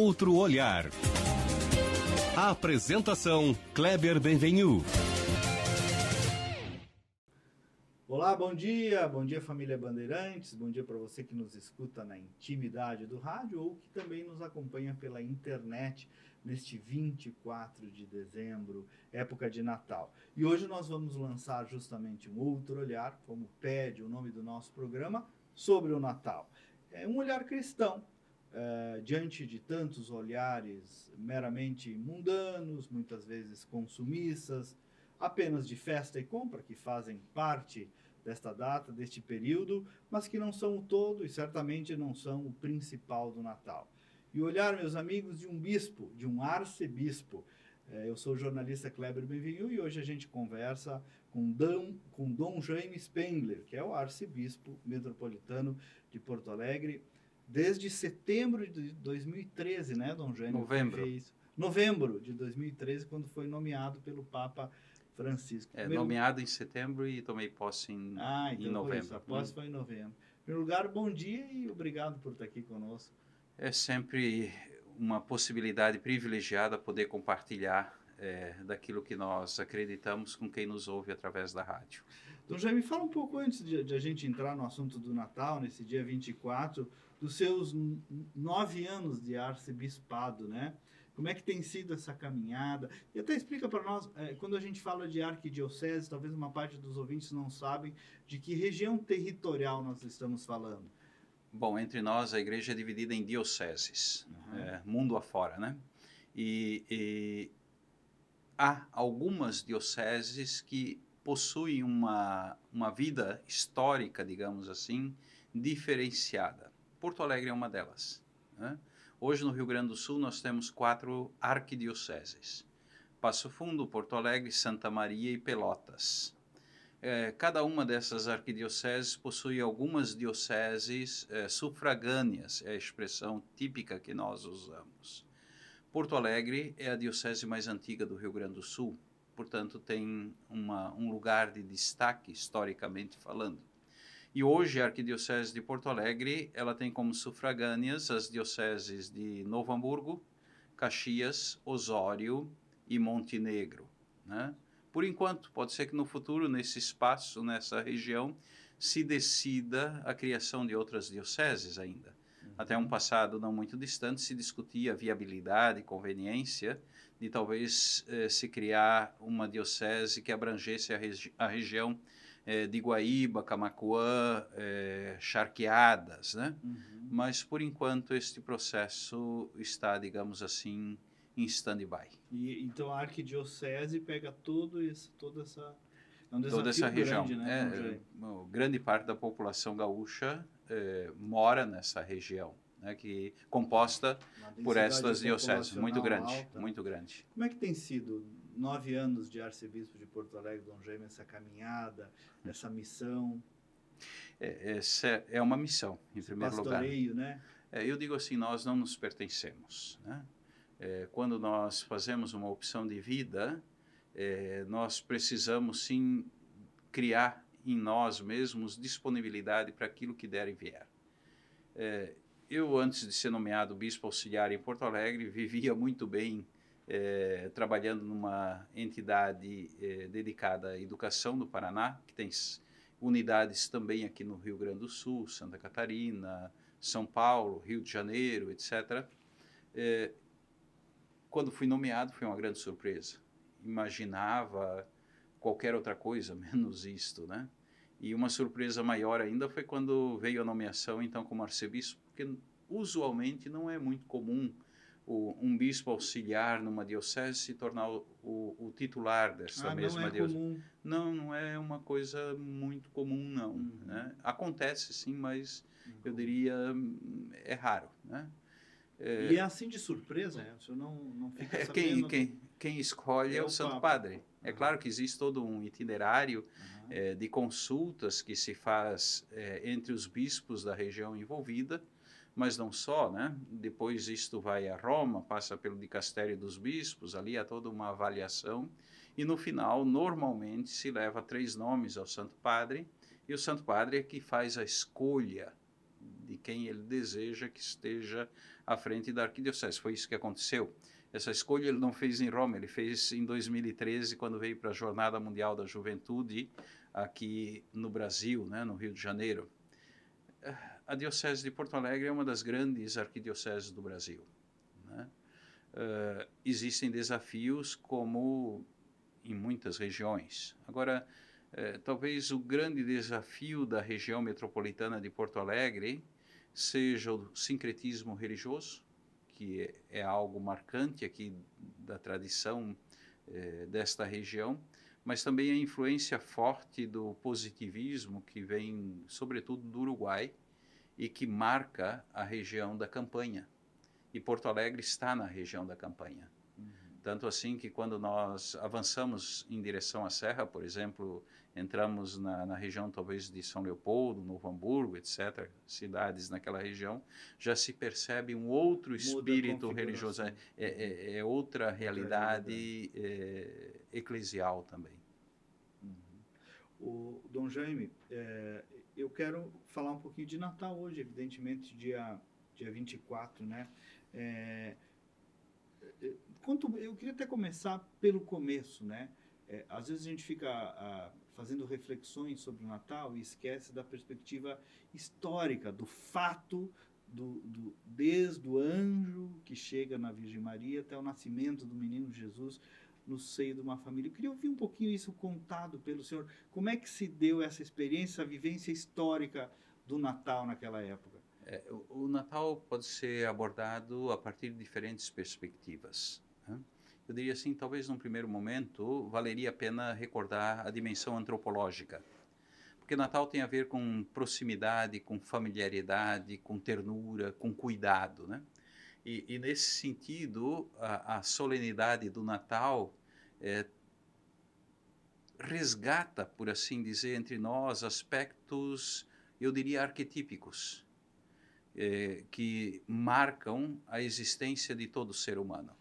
outro olhar. A apresentação, Kleber Benvenu. Olá, bom dia família Bandeirantes, bom dia para você que nos escuta na intimidade do rádio ou que também nos acompanha pela internet neste 24 de dezembro, época de Natal. E hoje nós vamos lançar justamente um outro olhar, como pede o nome do nosso programa, sobre o Natal. É um olhar cristão, diante de tantos olhares meramente mundanos, muitas vezes consumistas, apenas de festa e compra, que fazem parte desta data, deste período, mas que não são o todo e certamente não são o principal do Natal. E olhar, meus amigos, de um bispo, de um arcebispo. Eu sou o jornalista Kleber Benvenu e hoje a gente conversa com Dom Jaime Spengler, que é o arcebispo metropolitano de Porto Alegre, desde setembro de 2013, né, Dom Jaime? Novembro de 2013, quando foi nomeado pelo Papa Francisco. Nomeado em setembro e tomei posse em novembro. A posse foi em novembro. Em primeiro lugar, bom dia e obrigado por estar aqui conosco. É sempre uma possibilidade privilegiada poder compartilhar daquilo que nós acreditamos com quem nos ouve através da rádio. Então, Jaime, fala um pouco antes de a gente entrar no assunto do Natal, nesse dia 24, dos seus 9 anos de arcebispado, né? Como é que tem sido essa caminhada? E até explica para nós, quando a gente fala de arquidiocese, talvez uma parte dos ouvintes não sabem de que região territorial nós estamos falando. Bom, entre nós a igreja é dividida em dioceses, mundo afora, né? E há algumas dioceses que possuem uma vida histórica, digamos assim, diferenciada. Porto Alegre é uma delas, né? Hoje, no Rio Grande do Sul, nós temos 4 arquidioceses: Passo Fundo, Porto Alegre, Santa Maria e Pelotas. Cada uma dessas arquidioceses possui algumas dioceses sufragâneas, é a expressão típica que nós usamos. Porto Alegre é a diocese mais antiga do Rio Grande do Sul, portanto, tem um lugar de destaque, historicamente falando. E hoje a Arquidiocese de Porto Alegre, ela tem como sufragâneas as dioceses de Novo Hamburgo, Caxias, Osório e Montenegro, né? Por enquanto, pode ser que no futuro, nesse espaço, nessa região, se decida a criação de outras dioceses ainda. Até um passado não muito distante se discutia a viabilidade e conveniência de talvez se criar uma diocese que abrangesse a região de Guaíba, Camaquã, Charqueadas, né? Mas, por enquanto, este processo está, digamos assim, em stand-by. Então, a arquidiocese pega toda essa... É um toda essa região. Grande, né? Grande parte da população gaúcha mora nessa região, né, que composta por estas dioceses. Muito grande, alta. Muito grande. Como é que tem sido 9 anos de arcebispo de Porto Alegre, Dom Jaime, essa caminhada, essa missão? Essa é uma missão, em primeiro lugar. Pastoreio, né? Eu digo assim, nós não nos pertencemos, né? Quando nós fazemos uma opção de vida, nós precisamos sim criar em nós mesmos disponibilidade para aquilo que der e vier. Eu, antes de ser nomeado bispo auxiliar em Porto Alegre, vivia muito bem trabalhando numa entidade dedicada à educação do Paraná, que tem unidades também aqui no Rio Grande do Sul, Santa Catarina, São Paulo, Rio de Janeiro, etc. Quando fui nomeado, foi uma grande surpresa. Imaginava qualquer outra coisa, menos isto, né? E uma surpresa maior ainda foi quando veio a nomeação, então, como arcebispo, porque usualmente não é muito comum um bispo auxiliar numa diocese se tornar o titular desta mesma diocese. Comum. Não é uma coisa muito comum, não. Né? Acontece sim, mas eu diria é raro, né? E é assim de surpresa, né? O senhor não fica sabendo... Quem escolhe é o Santo Padre. É claro que existe todo um itinerário de consultas que se faz entre os bispos da região envolvida, mas não só, né? Depois isto vai a Roma, passa pelo dicastério dos bispos, ali há toda uma avaliação, e no final, normalmente, se leva 3 nomes ao Santo Padre, e o Santo Padre é que faz a escolha de quem ele deseja que esteja à frente da arquidiocese. Foi isso que aconteceu. Essa escolha ele não fez em Roma, ele fez em 2013, quando veio para a Jornada Mundial da Juventude, aqui no Brasil, né, no Rio de Janeiro. A Diocese de Porto Alegre é uma das grandes arquidioceses do Brasil, né? Existem desafios como em muitas regiões. Agora, talvez o grande desafio da região metropolitana de Porto Alegre seja o sincretismo religioso, que é algo marcante aqui da tradição desta região, mas também a influência forte do positivismo que vem, sobretudo, do Uruguai e que marca a região da Campanha. E Porto Alegre está na região da Campanha. Tanto assim que quando nós avançamos em direção à Serra, por exemplo, entramos na região talvez de São Leopoldo, Novo Hamburgo, etc., cidades naquela região, já se percebe um outro espírito religioso, é outra realidade eclesial também. O Dom Jaime, eu quero falar um pouquinho de Natal hoje, evidentemente, dia 24, né? Eu queria até começar pelo começo, né? Às vezes a gente fica fazendo reflexões sobre o Natal e esquece da perspectiva histórica, do fato, desde o anjo que chega na Virgem Maria até o nascimento do menino Jesus no seio de uma família. Eu queria ouvir um pouquinho isso contado pelo senhor. Como é que se deu essa experiência, essa vivência histórica do Natal naquela época? O Natal pode ser abordado a partir de diferentes perspectivas, né? Eu diria assim, talvez num primeiro momento valeria a pena recordar a dimensão antropológica, porque Natal tem a ver com proximidade, com familiaridade, com ternura, com cuidado, né? E nesse sentido, a solenidade do Natal resgata, por assim dizer, entre nós aspectos, eu diria, arquetípicos, que marcam a existência de todo ser humano.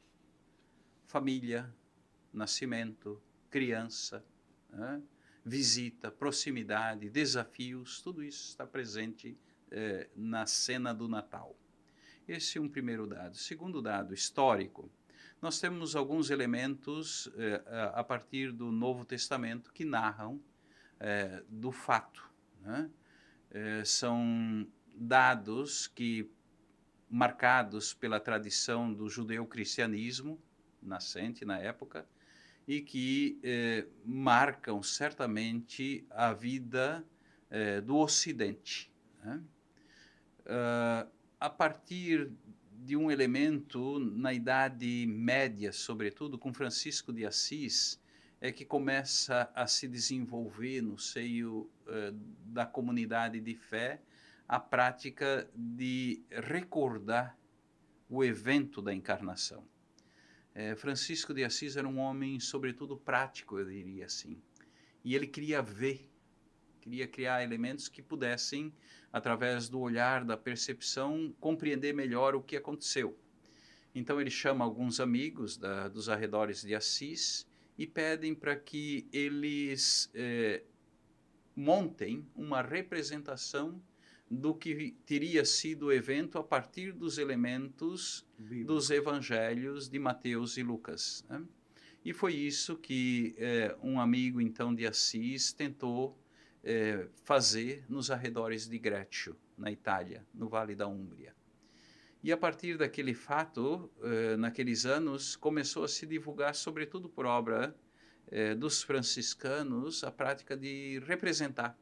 Família, nascimento, criança, né? Visita, proximidade, desafios, tudo isso está presente na cena do Natal. Esse é um primeiro dado. Segundo dado, histórico. Nós temos alguns elementos a partir do Novo Testamento que narram do fato, né? São dados que, marcados pela tradição do judeu-cristianismo, nascente na época, e que marcam certamente a vida do Ocidente, né? A partir de um elemento na Idade Média, sobretudo, com Francisco de Assis, é que começa a se desenvolver no seio da comunidade de fé a prática de recordar o evento da encarnação. Francisco de Assis era um homem, sobretudo, prático, eu diria assim. E ele queria criar elementos que pudessem, através do olhar, da percepção, compreender melhor o que aconteceu. Então ele chama alguns amigos dos arredores de Assis e pedem para que eles montem uma representação do que teria sido o evento a partir dos elementos dos evangelhos de Mateus e Lucas, né? E foi isso que um amigo, então, de Assis tentou fazer nos arredores de Greccio, na Itália, no Vale da Úmbria. E a partir daquele fato, naqueles anos, começou a se divulgar, sobretudo por obra dos franciscanos, a prática de representar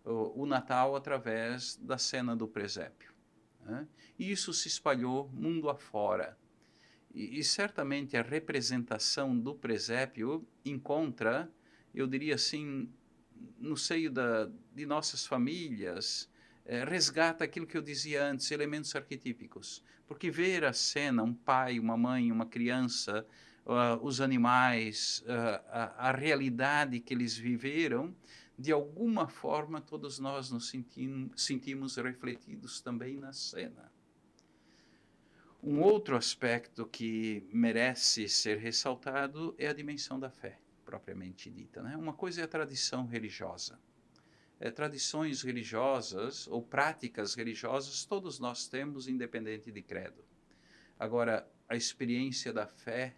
o Natal através da cena do presépio, né? E isso se espalhou mundo afora. E certamente a representação do presépio encontra, eu diria assim, no seio de nossas famílias, resgata aquilo que eu dizia antes, elementos arquetípicos. Porque ver a cena, um pai, uma mãe, uma criança, os animais, a realidade que eles viveram, de alguma forma todos nós nos sentimos refletidos também na cena. Um outro aspecto que merece ser ressaltado é a dimensão da fé, propriamente dita, né? Uma coisa é a tradição religiosa. tradições religiosas ou práticas religiosas, todos nós temos, independente de credo. Agora, a experiência da fé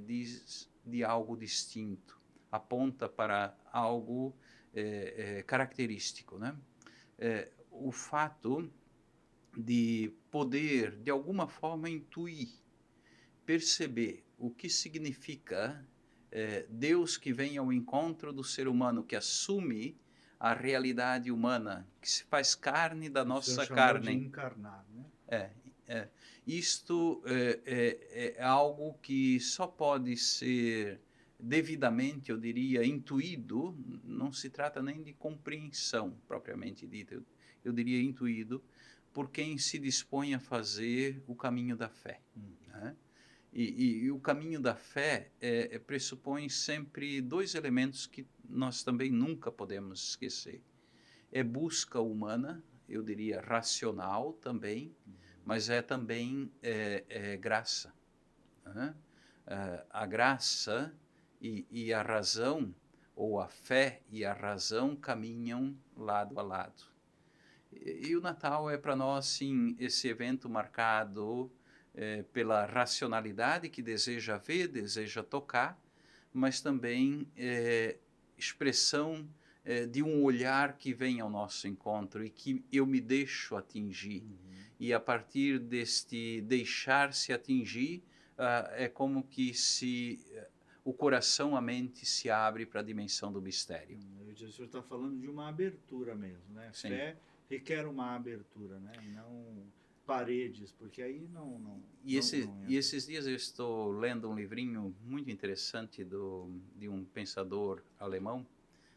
diz de algo distinto, aponta para algo característico, né? O fato de poder, de alguma forma, intuir, perceber o que significa Deus que vem ao encontro do ser humano, que assume a realidade humana, que se faz carne da nossa carne. De encarnar, né? Isto é algo que só pode ser devidamente, eu diria, intuído, não se trata nem de compreensão propriamente dita, eu diria intuído, por quem se dispõe a fazer o caminho da fé. Né? E o caminho da fé pressupõe sempre dois elementos que nós também nunca podemos esquecer. É busca humana, eu diria racional também, mas é também graça. Né? A graça e a razão, ou a fé e a razão caminham lado a lado. E o Natal é para nós, sim, esse evento marcado pela racionalidade que deseja ver, deseja tocar, mas também expressão de um olhar que vem ao nosso encontro e que eu me deixo atingir. E a partir deste deixar-se atingir, é como que se o coração, a mente se abre para a dimensão do mistério. O senhor está falando de uma abertura mesmo, né? Sim. Fé requer uma abertura, né? E não paredes, porque aí não esses dias eu estou lendo um livrinho muito interessante de um pensador alemão,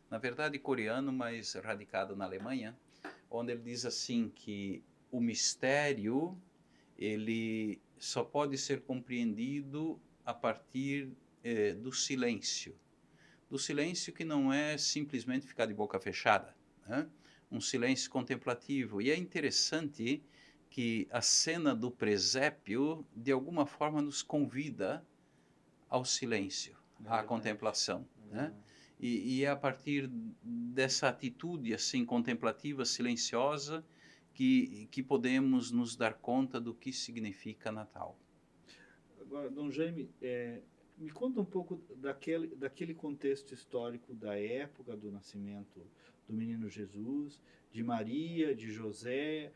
na verdade coreano, mas radicado na Alemanha, onde ele diz assim que o mistério ele só pode ser compreendido a partir do silêncio que não é simplesmente ficar de boca fechada, né? Um silêncio contemplativo. E é interessante que a cena do presépio, de alguma forma, nos convida ao silêncio, à contemplação. Né? E é a partir dessa atitude assim contemplativa, silenciosa, que podemos nos dar conta do que significa Natal. Agora, Dom Jaime, me conta um pouco daquele contexto histórico da época do nascimento do menino Jesus, de Maria, de José,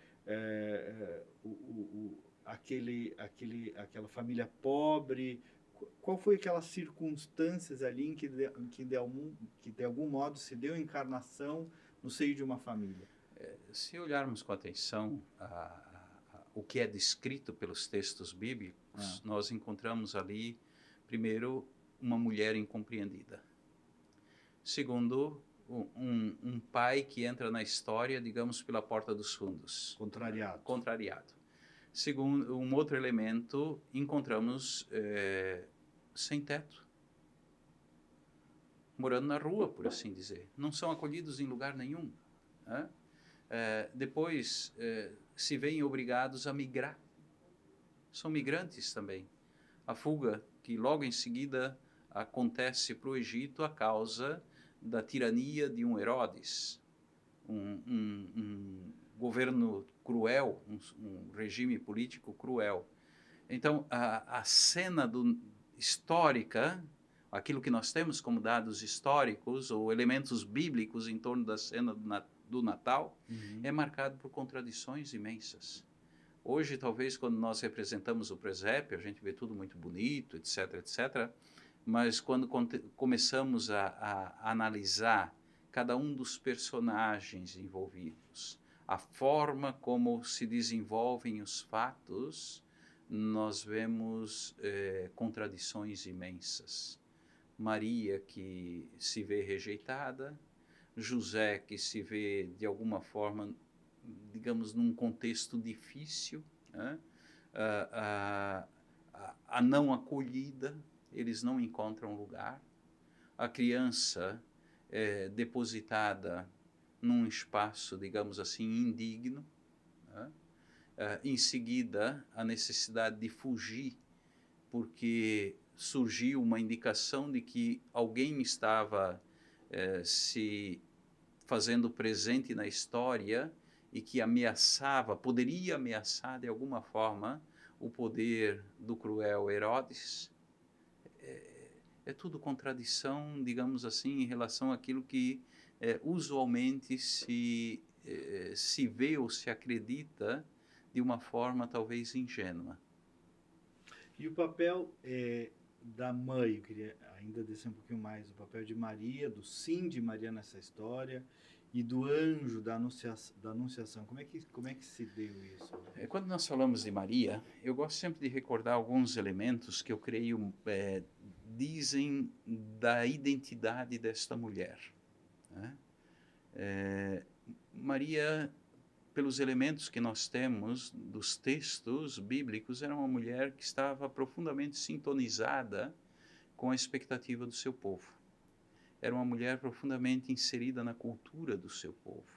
aquela família pobre. Qual foi aquelas circunstâncias ali em que de algum modo se deu encarnação no seio de uma família? Se olharmos com atenção o que é descrito pelos textos bíblicos, nós encontramos ali, primeiro, uma mulher incompreendida. Segundo, um pai que entra na história, digamos, pela porta dos fundos. Contrariado. Segundo, um outro elemento, encontramos sem teto. Morando na rua, por assim dizer. Não são acolhidos em lugar nenhum. Né? Depois, se veem obrigados a migrar. São migrantes também. A fuga que logo em seguida acontece para o Egito a causa da tirania de um Herodes, um governo cruel, um regime político cruel. Então, a cena histórica, aquilo que nós temos como dados históricos ou elementos bíblicos em torno da cena do Natal, é marcado por contradições imensas. Hoje, talvez, quando nós representamos o presépio, a gente vê tudo muito bonito, etc., etc., mas quando começamos a analisar cada um dos personagens envolvidos, a forma como se desenvolvem os fatos, nós vemos contradições imensas. Maria, que se vê rejeitada, José, que se vê, de alguma forma, digamos, num contexto difícil, né? A não acolhida, eles não encontram lugar. A criança depositada num espaço, digamos assim, indigno. Né? Em seguida, a necessidade de fugir, porque surgiu uma indicação de que alguém estava se fazendo presente na história e que poderia ameaçar de alguma forma o poder do cruel Herodes. É tudo contradição, digamos assim, em relação àquilo que usualmente se vê ou se acredita de uma forma talvez ingênua. E o papel da mãe, eu queria ainda descer um pouquinho mais, o papel de Maria, do sim de Maria nessa história, e do anjo da anunciação. Como é que se deu isso? Quando nós falamos de Maria, eu gosto sempre de recordar alguns elementos que eu creio dizem da identidade desta mulher, né? Maria, pelos elementos que nós temos dos textos bíblicos, era uma mulher que estava profundamente sintonizada com a expectativa do seu povo. Era uma mulher profundamente inserida na cultura do seu povo.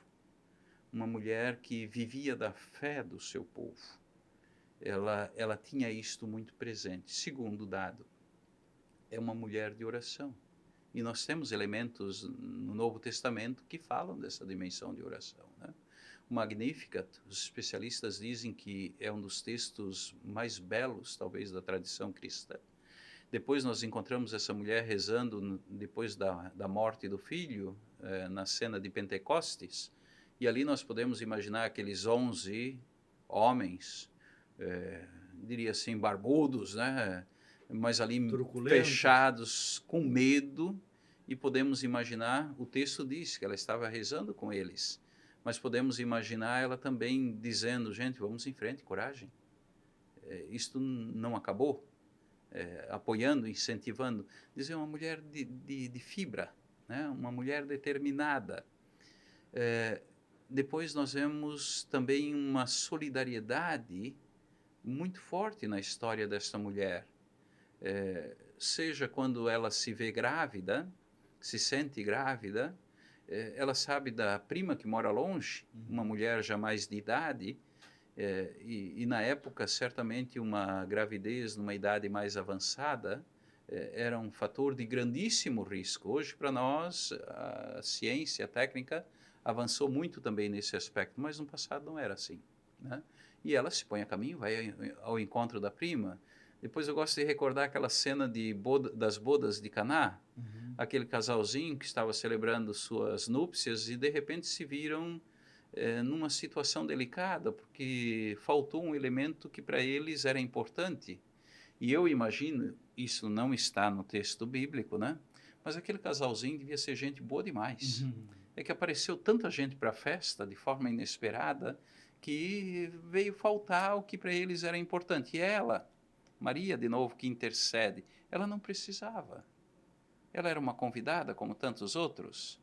Uma mulher que vivia da fé do seu povo. Ela tinha isto muito presente. Segundo dado, é uma mulher de oração. E nós temos elementos no Novo Testamento que falam dessa dimensão de oração, né? O Magnificat, os especialistas dizem que é um dos textos mais belos, talvez, da tradição cristã. Depois nós encontramos essa mulher rezando depois da morte do filho, na cena de Pentecostes, e ali nós podemos imaginar aqueles 11 homens, diria assim, barbudos, né? Mas ali fechados, com medo, e podemos imaginar, o texto diz que ela estava rezando com eles, mas podemos imaginar ela também dizendo, gente, vamos em frente, coragem, isto não acabou. Apoiando, incentivando, dizer uma mulher de fibra, né? Uma mulher determinada. Depois nós vemos também uma solidariedade muito forte na história desta mulher, seja quando ela se vê grávida, se sente grávida, ela sabe da prima que mora longe, uma mulher já mais de idade, e na época, certamente, uma gravidez numa idade mais avançada era um fator de grandíssimo risco. Hoje, para nós, a ciência, a técnica, avançou muito também nesse aspecto, mas no passado não era assim, né? E ela se põe a caminho, vai ao encontro da prima. Depois eu gosto de recordar aquela cena das bodas de Caná, aquele casalzinho que estava celebrando suas núpcias e, de repente, se viram numa situação delicada, porque faltou um elemento que para eles era importante. E eu imagino, isso não está no texto bíblico, né? Mas aquele casalzinho devia ser gente boa demais. É que apareceu tanta gente para a festa de forma inesperada que veio faltar o que para eles era importante. E ela, Maria, de novo, que intercede, ela não precisava. Ela era uma convidada, como tantos outros,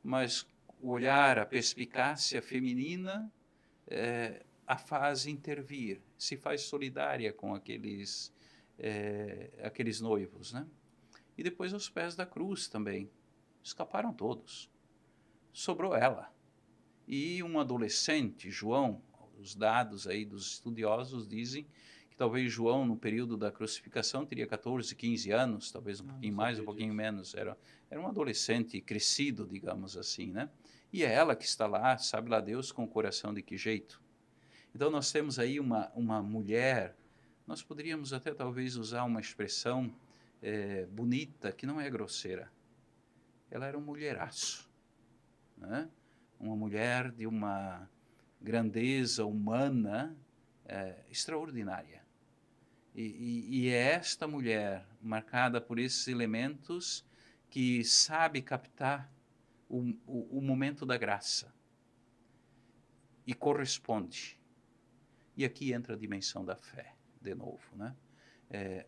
mas o olhar, a perspicácia feminina a faz intervir, se faz solidária com aqueles noivos, né? E depois aos pés da cruz também. Escaparam todos. Sobrou ela. E um adolescente, João, os dados aí dos estudiosos dizem que talvez João, no período da crucificação, teria 14, 15 anos, talvez um pouquinho mais, um pouquinho menos. Era um adolescente crescido, digamos assim, né? E é ela que está lá, sabe lá Deus, com o coração de que jeito. Então nós temos aí uma mulher, nós poderíamos até talvez usar uma expressão bonita, que não é grosseira. Ela era um mulheraço, né? Uma mulher de uma grandeza humana extraordinária. E é esta mulher, marcada por esses elementos, que sabe captar o momento da graça e corresponde. E aqui entra a dimensão da fé, de novo, né?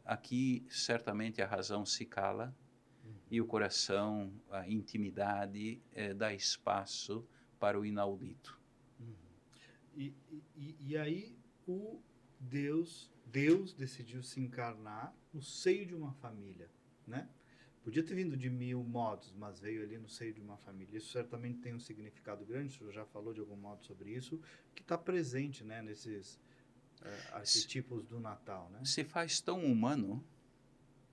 Aqui, certamente, a razão se cala e o coração, a intimidade, dá espaço para o inaudito. E aí, o Deus decidiu se encarnar no seio de uma família, né? Podia ter vindo de 1000 modos, mas veio ali no seio de uma família. Isso certamente tem um significado grande, o senhor já falou de algum modo sobre isso, que está presente, né, nesses arquetipos do Natal, né? Se faz tão humano,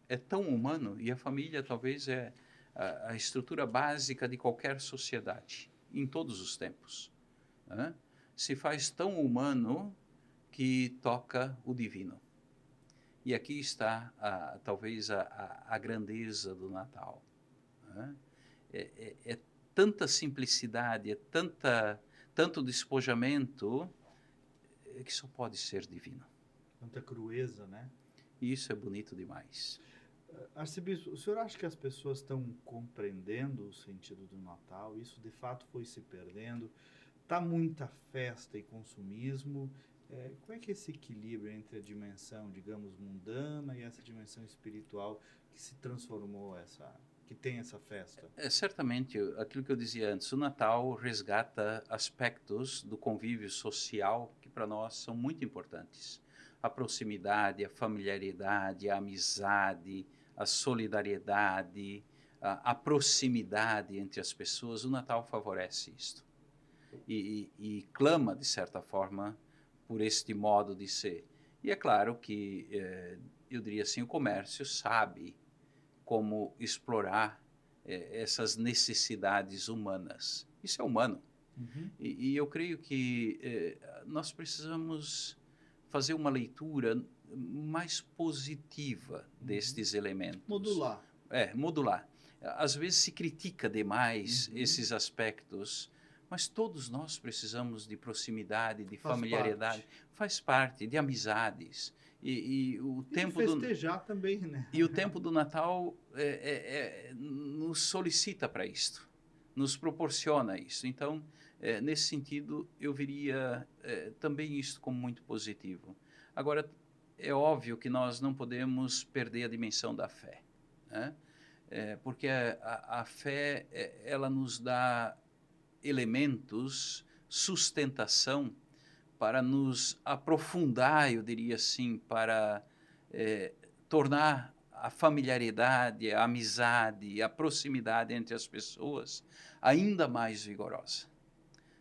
é tão humano, e a família talvez é a estrutura básica de qualquer sociedade. em todos os tempos, né? Se faz tão humano que toca o divino. E aqui está, talvez, a grandeza do Natal, né? É tanta simplicidade, tanto despojamento, que só pode ser divino. Tanta crueza, né? E isso é bonito demais. Arcebispo, o senhor acha que as pessoas estão compreendendo o sentido do Natal? Isso de fato foi se perdendo? Está muita festa e consumismo? Como é que é esse equilíbrio entre a dimensão, digamos, mundana e essa dimensão espiritual que se transformou, que tem essa festa? Certamente, aquilo que eu dizia antes, o Natal resgata aspectos do convívio social que para nós são muito importantes. A proximidade, a familiaridade, a amizade, a solidariedade, a proximidade entre as pessoas. O Natal favorece isto. E clama, de certa forma, por este modo de ser. E é claro que, eu diria assim, o comércio sabe como explorar essas necessidades humanas. Isso é humano. Uhum. E eu creio que nós precisamos fazer uma leitura mais positiva destes elementos. Modular. Modular. Às vezes se critica demais esses aspectos, mas todos nós precisamos de proximidade, de familiaridade. Faz parte de amizades. E o tempo de festejar também, né? E o tempo do Natal nos solicita para isto, nos proporciona isso. Então, nesse sentido, eu veria também isto como muito positivo. Agora, é óbvio que nós não podemos perder a dimensão da fé, né? Porque a fé, ela nos dá elementos, sustentação, para nos aprofundar, eu diria assim, para tornar a familiaridade, a amizade, a proximidade entre as pessoas ainda mais vigorosa.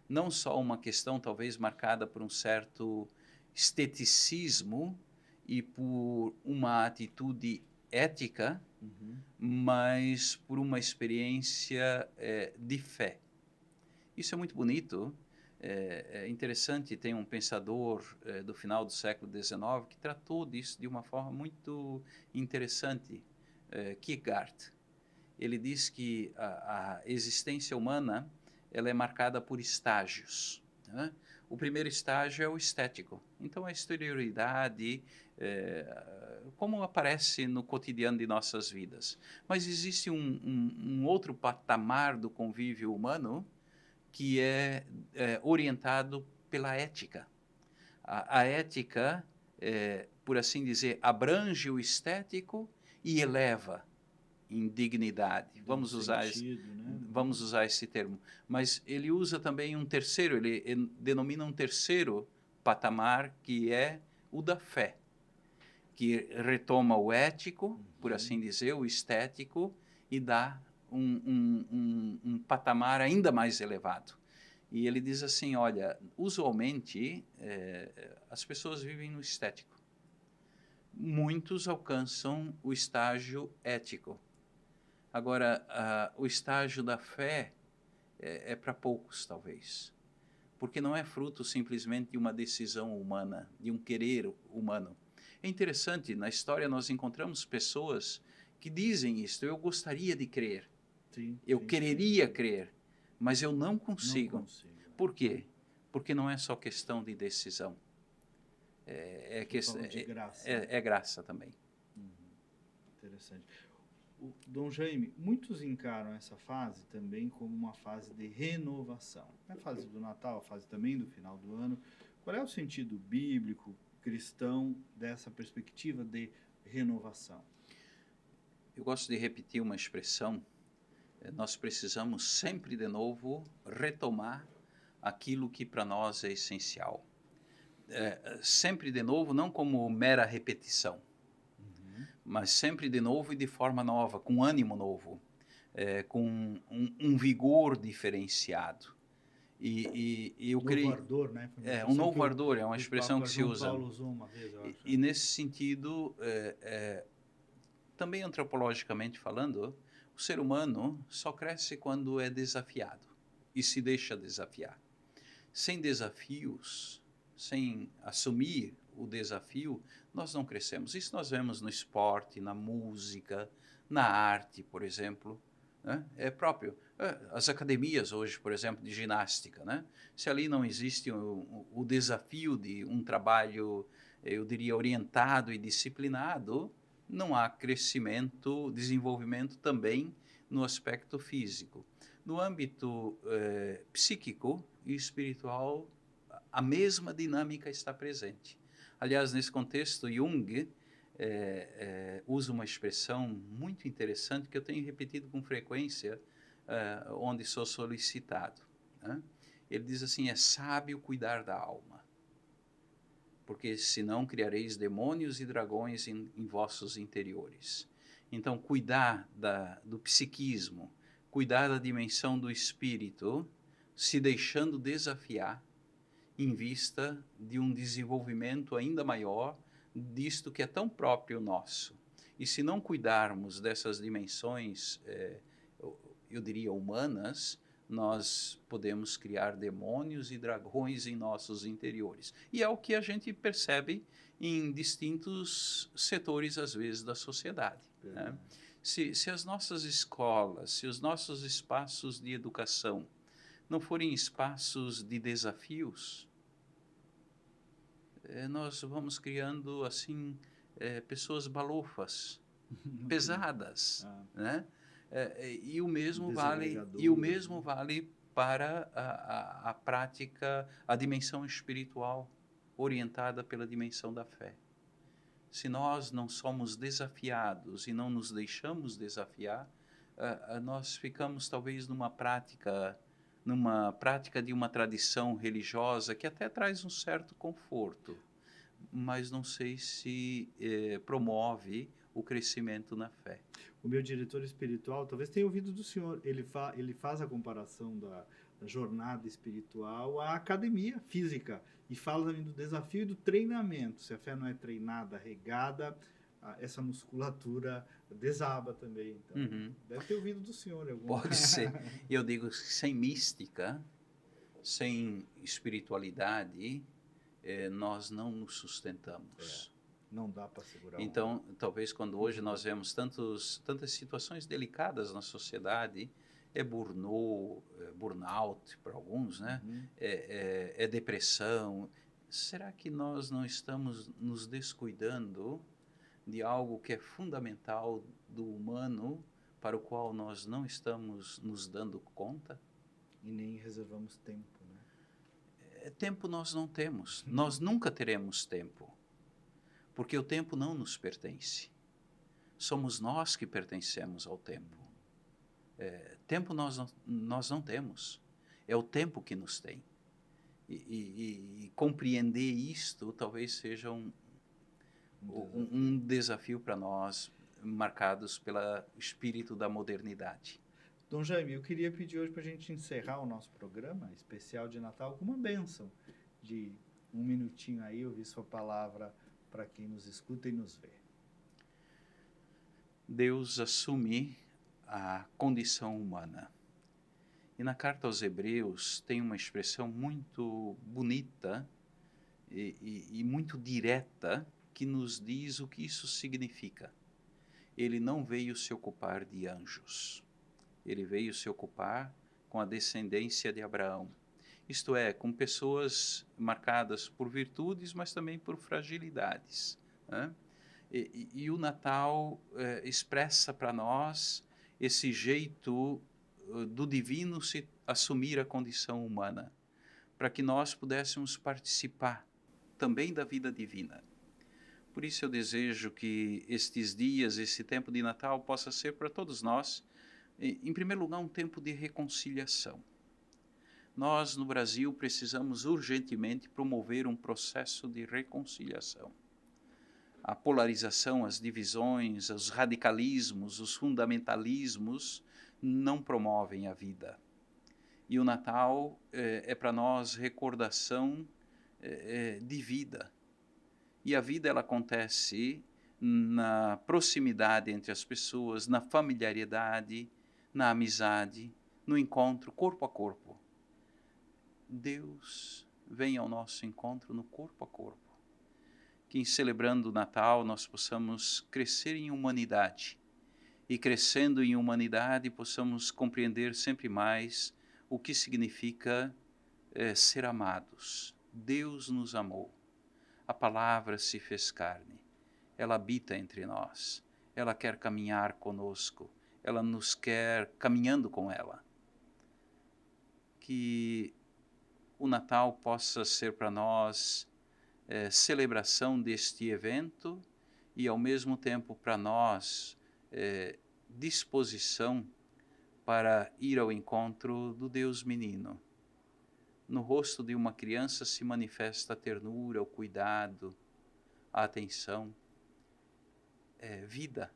Não só uma questão talvez marcada por um certo esteticismo e por uma atitude ética, mas por uma experiência de fé. Isso é muito bonito. É interessante, tem um pensador do final do século XIX que tratou disso de uma forma muito interessante, Kierkegaard. Ele diz que a existência humana ela é marcada por estágios, né? O primeiro estágio é o estético. Então, a exterioridade, como aparece no cotidiano de nossas vidas. Mas existe um outro patamar do convívio humano que é orientado pela ética. A ética, por assim dizer, abrange o estético e eleva em dignidade. Vamos usar esse termo. Mas ele usa também um terceiro, ele denomina um terceiro patamar, que é o da fé, que retoma o ético, por assim dizer, o estético, e dá um patamar ainda mais elevado. E ele diz assim, olha, usualmente as pessoas vivem no estético. Muitos alcançam o estágio ético. Agora, o estágio da fé é para poucos, talvez. Porque não é fruto simplesmente de uma decisão humana, de um querer humano. É interessante, na história nós encontramos pessoas que dizem isso, eu gostaria de crer. Eu quereria crer, mas eu não consigo. Por quê? Porque não é só questão de decisão. De graça. É graça também. Interessante. Dom Jaime, muitos encaram essa fase também como uma fase de renovação. A fase do Natal, a fase também do final do ano. Qual é o sentido bíblico, cristão, dessa perspectiva de renovação? Eu gosto de repetir uma expressão. Nós precisamos sempre de novo retomar aquilo que para nós é essencial. Sempre de novo, não como mera repetição, mas sempre de novo e de forma nova, com ânimo novo, com um vigor diferenciado. E eu creio... Novo ardor, né? Um novo ardor, é uma expressão que se usa. Paulo usou uma vez, eu acho. E nesse sentido, também antropologicamente falando, o ser humano só cresce quando é desafiado. e se deixa desafiar. Sem desafios, sem assumir o desafio, nós não crescemos. Isso nós vemos no esporte, na música, na arte, por exemplo, né? É próprio. As academias hoje, por exemplo, de ginástica, né? Se ali não existe o desafio de um trabalho, eu diria, orientado e disciplinado, não há crescimento, desenvolvimento também no aspecto físico. No âmbito psíquico e espiritual, a mesma dinâmica está presente. Aliás, nesse contexto, Jung usa uma expressão muito interessante que eu tenho repetido com frequência onde sou solicitado, né? Ele diz assim, é sábio cuidar da alma, porque senão criareis demônios e dragões em vossos interiores. Então, cuidar do psiquismo, cuidar da dimensão do espírito, se deixando desafiar em vista de um desenvolvimento ainda maior disto que é tão próprio nosso. E se não cuidarmos dessas dimensões, eu diria humanas, nós podemos criar demônios e dragões em nossos interiores. E é o que a gente percebe em distintos setores, às vezes, da sociedade, né? Se as nossas escolas, se os nossos espaços de educação não forem espaços de desafios, nós vamos criando, assim, pessoas balofas, pesadas, né? E o mesmo vale para a prática, a dimensão espiritual, orientada pela dimensão da fé. Se nós não somos desafiados e não nos deixamos desafiar, nós ficamos talvez numa prática de uma tradição religiosa que até traz um certo conforto, mas não sei se promove o crescimento na fé. O meu diretor espiritual, talvez tenha ouvido do senhor, ele faz a comparação da jornada espiritual à academia física e fala também do desafio e do treinamento. Se a fé não é treinada, regada, essa musculatura desaba também. Então, deve ter ouvido do senhor. Pode ser. Eu digo que sem mística, sem espiritualidade, nós não nos sustentamos. Não dá para segurar. Então, talvez quando hoje nós vemos tantas situações delicadas na sociedade, burnout para alguns, né? É depressão. Será que nós não estamos nos descuidando de algo que é fundamental do humano, para o qual nós não estamos nos dando conta? E nem reservamos tempo, né? Tempo nós não temos. Nós nunca teremos tempo. Porque o tempo não nos pertence. Somos nós que pertencemos ao tempo. Tempo nós não temos. É o tempo que nos tem. E compreender isto talvez seja um desafio para nós, marcados pelo espírito da modernidade. Dom Jaime, eu queria pedir hoje para a gente encerrar o nosso programa especial de Natal com uma bênção de um minutinho aí, ouvir sua palavra para quem nos escuta e nos vê. Deus assume a condição humana. E na carta aos Hebreus tem uma expressão muito bonita e muito direta que nos diz o que isso significa. Ele não veio se ocupar de anjos. Ele veio se ocupar com a descendência de Abraão. Isto é, com pessoas marcadas por virtudes, mas também por fragilidades, né? E o Natal expressa para nós esse jeito do divino se assumir a condição humana, para que nós pudéssemos participar também da vida divina. Por isso eu desejo que estes dias, esse tempo de Natal, possa ser para todos nós, em primeiro lugar, um tempo de reconciliação. Nós, no Brasil, precisamos urgentemente promover um processo de reconciliação. A polarização, as divisões, os radicalismos, os fundamentalismos não promovem a vida. E o Natal é para nós recordação de vida. E a vida ela acontece na proximidade entre as pessoas, na familiaridade, na amizade, no encontro corpo a corpo. Deus venha ao nosso encontro no corpo a corpo. Que celebrando o Natal nós possamos crescer em humanidade. E crescendo em humanidade possamos compreender sempre mais o que significa ser amados. Deus nos amou. A palavra se fez carne. Ela habita entre nós. Ela quer caminhar conosco. Ela nos quer caminhando com ela. Que o Natal possa ser para nós celebração deste evento e ao mesmo tempo para nós disposição para ir ao encontro do Deus menino. No rosto de uma criança se manifesta a ternura, o cuidado, a atenção, vida.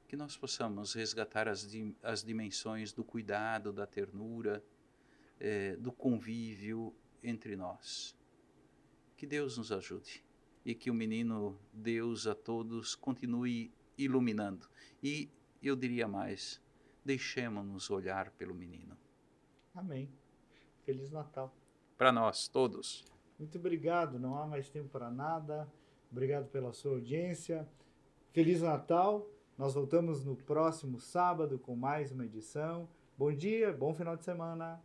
Que nós possamos resgatar as dimensões do cuidado, da ternura, do convívio entre nós. Que Deus nos ajude e que o menino Deus a todos continue iluminando. E eu diria mais, deixemos-nos olhar pelo menino. Amém. Feliz Natal. Para nós todos. Muito obrigado, não há mais tempo para nada. Obrigado pela sua audiência. Feliz Natal. Nós voltamos no próximo sábado com mais uma edição. Bom dia, bom final de semana.